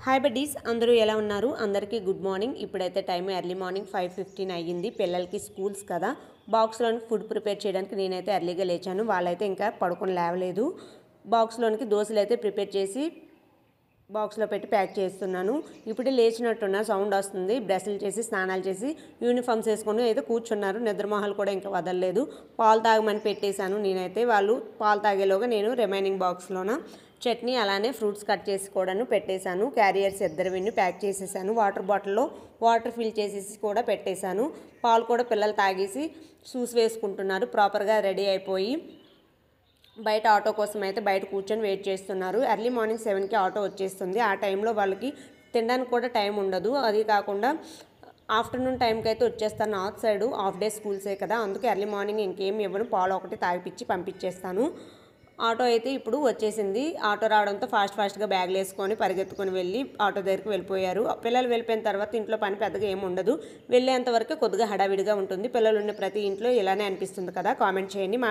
Hi buddies, అందరూ ఎలా ఉన్నారు? అందరికీ గుడ్ మార్నింగ్. ఇప్పుడైతే టైం ఎర్లీ మార్నింగ్ 5:15 అయ్యింది. పిల్లలకి స్కూల్స్ కదా, బాక్స్లోనికి ఫుడ్ ప్రిపేర్ చేయడానికి నేనైతే ఎర్లీగా లేచాను. వాళ్ళైతే ఇంకా పడుకొని లేవలేదు. బాక్స్లోనికి దోశలు అయితే ప్రిపేర్ చేసి బాక్స్లో పెట్టి ప్యాక్ చేస్తున్నాను. ఇప్పుడే లేచినట్టున్న సౌండ్ వస్తుంది. బ్రష్లు చేసి స్నానాలు చేసి యూనిఫామ్స్ వేసుకొని అయితే కూర్చున్నారు. నిద్రమొహాలు కూడా ఇంకా వదలలేదు. పాలు తాగమని పెట్టేశాను నేనైతే. వాళ్ళు పాలు తాగేలోగా నేను రిమైనింగ్ బాక్స్లోన చట్నీ అలానే ఫ్రూట్స్ కట్ చేసి కూడా పెట్టేశాను. క్యారియర్స్ ఇద్దరివిని ప్యాక్ చేసేసాను. వాటర్ బాటిల్లో వాటర్ ఫిల్ చేసేసి కూడా పెట్టేశాను. పాలు కూడా పిల్లలు తాగేసి షూస్ వేసుకుంటున్నారు. ప్రాపర్గా రెడీ అయిపోయి బయట ఆటో కోసం అయితే బయట కూర్చొని వెయిట్ చేస్తున్నారు. ఎర్లీ మార్నింగ్ 7కి ఆటో వచ్చేస్తుంది. ఆ టైంలో వాళ్ళకి తినడానికి కూడా టైం ఉండదు. అది కాకుండా ఆఫ్టర్నూన్ టైంకి అయితే వచ్చేస్తాను. నార్త్ సైడ్ హాఫ్ డే స్కూల్సే కదా, అందుకే ఎర్లీ మార్నింగ్ ఇంకేం ఇవ్వను, పాలు ఒకటి తాగిపిచ్చి పంపించేస్తాను. ఆటో అయితే ఇప్పుడు వచ్చేసింది. ఆటో రావడంతో ఫాస్ట్గా బ్యాగులు వేసుకొని పరిగెత్తుకొని వెళ్ళి ఆటో దగ్గరికి వెళ్ళిపోయారు. పిల్లలు వెళ్ళిపోయిన తర్వాత ఇంట్లో పని పెద్దగా ఏమి ఉండదు. వెళ్ళేంతవరకు కొద్దిగా హడావిడిగా ఉంటుంది. పిల్లలు ఉన్న ప్రతి ఇంట్లో ఇలానే అనిపిస్తుంది కదా. కామెంట్ చేయండి. మా